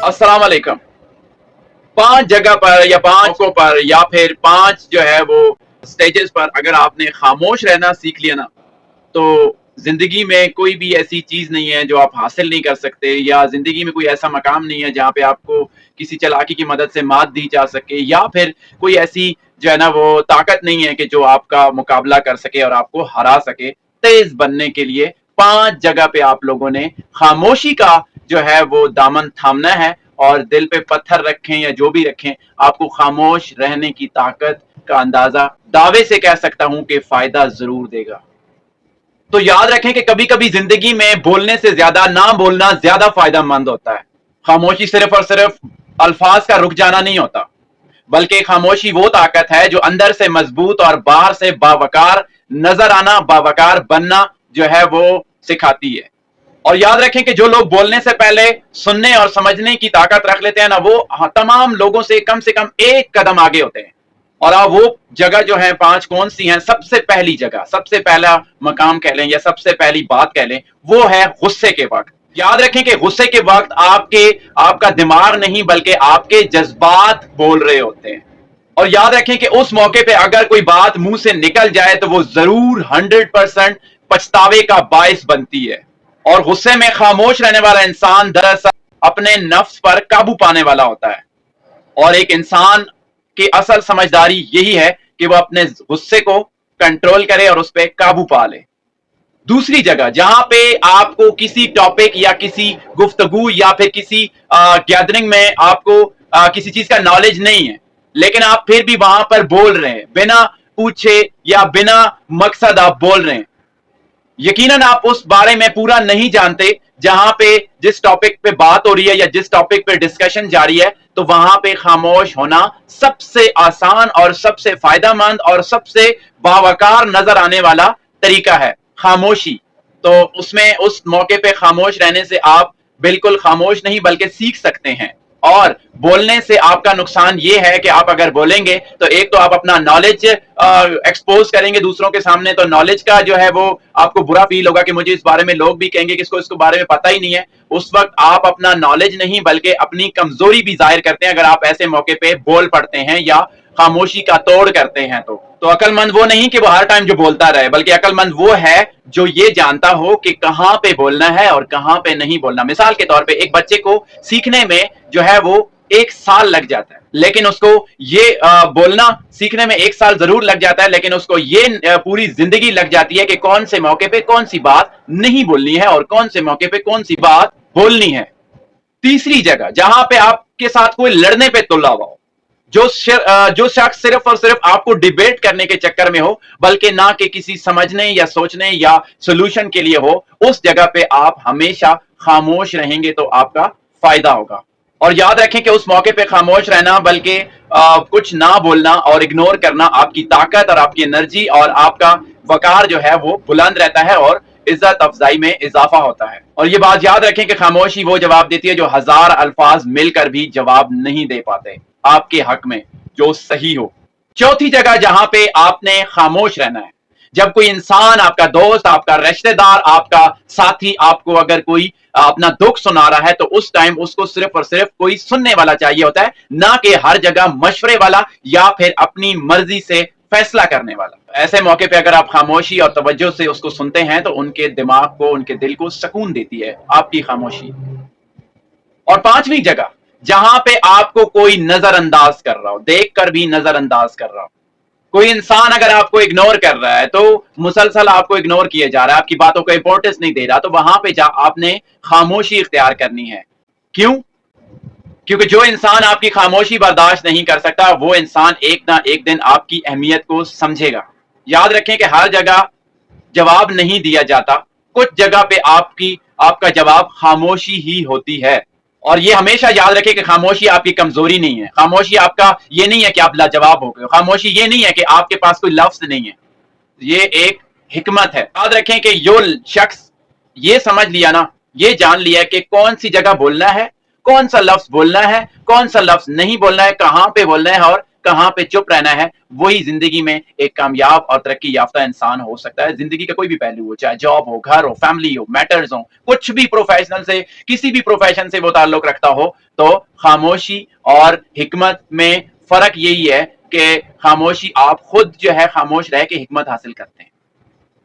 अस्सलाम वालेकुम। 5 जगह पर या 5 मौकों पर या फिर 5 जो है वो स्टेजेस पर अगर आपने खामोश रहना सीख लिया ना, तो ज़िंदगी में कोई भी ऐसी चीज़ नहीं है जो आप हासिल नहीं कर सकते, या ज़िंदगी में कोई ऐसा मकाम नहीं है जहाँ पे आपको किसी चालाकी की मदद से मात दी जा सके, या फिर कोई ऐसी जो है ना वो ताकत नहीं है कि जो आपका मुकाबला कर सके और आपको हरा सके। तेज़ बनने के लिए 5 जगह पे आप लोगों ने खामोशी का जो है वो दामन थामना है, और दिल पे पत्थर रखें या जो भी रखें, आपको खामोश रहने की ताकत का अंदाजा दावे से कह सकता हूं कि फायदा जरूर देगा। तो याद रखें कि कभी कभी जिंदगी में बोलने से ज्यादा ना बोलना ज्यादा फायदा मंद होता है। खामोशी सिर्फ और सिर्फ अल्फाज का रुक जाना नहीं होता, बल्कि खामोशी वो ताकत है जो अंदर से मजबूत और बाहर से बावकार नजर आना, बावकार बनना जो है वो सिखाती है। और याद रखें कि जो लोग बोलने से पहले सुनने और समझने की ताकत रख लेते हैं ना, वो तमाम लोगों से कम एक कदम आगे होते हैं। और आप वो जगह जो है 5 कौन सी हैं? सबसे पहली जगह, सबसे पहला मकाम कह लें या सबसे पहली बात कह लें, वो है गुस्से के वक्त। याद रखें कि गुस्से के वक्त आपका दिमाग नहीं बल्कि आपके जज्बात बोल रहे होते हैं। और याद रखें कि उस मौके पे अगर कोई बात मुंह से निकल जाए तो वो जरूर 100% पछतावे का बायस बनती है। और गुस्से में खामोश रहने वाला इंसान दरअसल अपने नफ्स पर काबू पाने वाला होता है। और एक इंसान की असल समझदारी यही है कि वो अपने गुस्से को कंट्रोल करे और उस पर काबू पा ले। दूसरी जगह जहां पे आपको किसी टॉपिक या किसी गुफ्तगू या फिर किसी गैदरिंग में आपको किसी चीज का नॉलेज नहीं है, लेकिन आप फिर भी वहां पर बोल रहे हैं, बिना पूछे या बिना मकसद आप बोल रहे हैं। यकीनन आप उस बारे में पूरा नहीं जानते जहां पे जिस टॉपिक पे बात हो रही है या जिस टॉपिक पे डिस्कशन जारी है, तो वहां पे खामोश होना सबसे आसान और सबसे फायदेमंद और सबसे बावकार नजर आने वाला तरीका है, खामोशी। तो उसमें उस मौके पे खामोश रहने से आप बिल्कुल खामोश नहीं बल्कि सीख सकते हैं। और बोलने से आपका नुकसान ये है कि आप अगर बोलेंगे तो एक तो आप अपना नॉलेज एक्सपोज करेंगे दूसरों के सामने, तो नॉलेज का जो है वो आपको बुरा फील होगा कि मुझे इस बारे में, लोग भी कहेंगे कि इसको बारे में पता ही नहीं है। उस वक्त आप अपना नॉलेज नहीं बल्कि अपनी कमजोरी भी जाहिर करते हैं अगर आप ऐसे मौके पे बोल पड़ते हैं या खामोशी का तोड़ करते हैं। तो अक्लमंद वो नहीं कि वो हर टाइम जो बोलता रहे, बल्कि अक्लमंद वो है जो ये जानता हो कि कहां पे बोलना है और कहां पे नहीं बोलना। मिसाल के तौर पे एक बच्चे को सीखने में जो है वो 1 साल लग जाता है, लेकिन उसको ये बोलना सीखने में 1 साल जरूर लग जाता है, लेकिन उसको ये पूरी जिंदगी लग जाती है कि कौन से मौके पे कौन सी बात नहीं बोलनी है और कौन से मौके पे कौन सी बात बोलनी है। तीसरी जगह जहां पे आपके साथ कोई लड़ने पे तुला हुआ हो, जो शख्स सिर्फ और सिर्फ आपको डिबेट करने के चक्कर में हो बल्कि ना कि किसी समझने या सोचने या सोल्यूशन के लिए हो, उस जगह पे आप हमेशा खामोश रहेंगे तो आपका फायदा होगा। और याद रखें कि उस मौके पे खामोश रहना बल्कि कुछ ना बोलना और इग्नोर करना आपकी ताकत और आपकी एनर्जी और आपका वकार जो है वो बुलंद रहता है और इज्जत अफजाई में इजाफा होता है। और ये बात याद रखें कि खामोशी वो जवाब देती है जो 1000 अल्फाज मिलकर भी जवाब नहीं दे पाते आपके हक में, जो सही हो। चौथी जगह जहां पे आपने खामोश रहना है, जब कोई इंसान, आपका दोस्त, आपका रिश्तेदार, आपका साथी आपको अगर कोई अपना दुख सुना रहा है, तो उस टाइम उसको सिर्फ और सिर्फ कोई सुनने वाला चाहिए होता है, ना कि हर जगह मशवरे वाला या फिर अपनी मर्जी से फैसला करने वाला। ऐसे मौके पे अगर आप खामोशी और तवज्जो से उसको सुनते हैं तो उनके दिमाग को, उनके दिल को सुकून देती है आपकी खामोशी। और पांचवी जगह जहां पे आपको कोई नजरअंदाज कर रहा हो, देखकर भी नजरअंदाज कर रहा हो, कोई इंसान अगर आपको इग्नोर कर रहा है, तो मुसलसल आपको इग्नोर किए जा रहा है, आपकी बातों को इंपॉर्टेंस नहीं दे रहा, तो वहां पे आपने खामोशी इख्तियार करनी है। क्यों? क्योंकि जो इंसान आपकी खामोशी बर्दाश्त नहीं कर सकता, वो इंसान एक ना एक दिन आपकी अहमियत को समझेगा। याद रखें कि हर जगह जवाब नहीं दिया जाता, कुछ जगह पे आपका जवाब खामोशी ही होती है। और ये हमेशा याद रखें कि खामोशी आपकी कमजोरी नहीं है, खामोशी आपका ये नहीं है कि आप लाजवाब हो गए, खामोशी ये नहीं है कि आपके पास कोई लफ्ज नहीं है, ये एक हिकमत है। याद रखें कि जो शख्स ये समझ लिया ना, ये जान लिया कि कौन सी जगह बोलना है, कौन सा लफ्ज बोलना है, कौन सा लफ्ज नहीं बोलना है, कहां पे बोलना है और کہاں پہ چپ رہنا ہے، وہی زندگی میں ایک کامیاب اور ترقی یافتہ انسان ہو سکتا ہے. زندگی کا کوئی بھی پہلو ہو، چاہے جاب ہو، گھر ہو، فیملی ہو، میٹرز ہو، کچھ بھی پروفیشنل سے، کسی بھی پروفیشن سے وہ تعلق رکھتا ہو، تو خاموشی اور حکمت میں فرق یہی ہے کہ خاموشی آپ خود جو ہے خاموش رہ کے حکمت حاصل کرتے ہیں.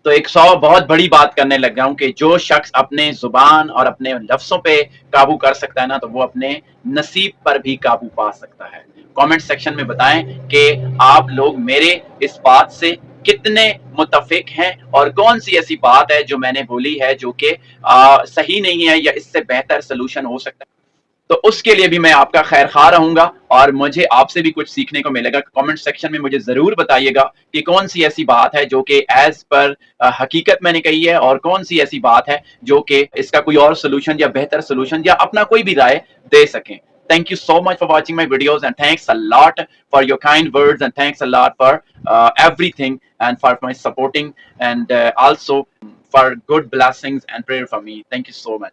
تو ایک بہت بڑی بات کرنے لگ گیا ہوں کہ جو شخص اپنے زبان اور اپنے لفظوں پہ قابو کر سکتا ہے نا، تو وہ اپنے نصیب پر بھی قابو پا سکتا ہے. کامنٹ سیکشن میں بتائیں کہ آپ لوگ میرے اس بات سے کتنے متفق ہیں اور کون سی ایسی بات ہے جو میں نے بولی ہے جو کہ صحیح نہیں ہے یا اس سے بہتر سلوشن ہو سکتا ہے. تو اس کے لیے بھی میں آپ کا خیر خواہ رہوں گا اور مجھے آپ سے بھی کچھ سیکھنے کو ملے گا. کامنٹ سیکشن میں مجھے ضرور بتائیے گا کہ کون سی ایسی بات ہے جو کہ ایز پر حقیقت میں نے کہی ہے اور کون سی ایسی بات ہے جو کہ اس کا کوئی اور سلوشن یا بہتر سلوشن یا اپنا کوئی بھی رائے دے سکیں. Thank you so much for watching my videos and thanks a lot for your kind words and thanks a lot for everything and for my supporting and also for good blessings and prayer for me. Thank you so much.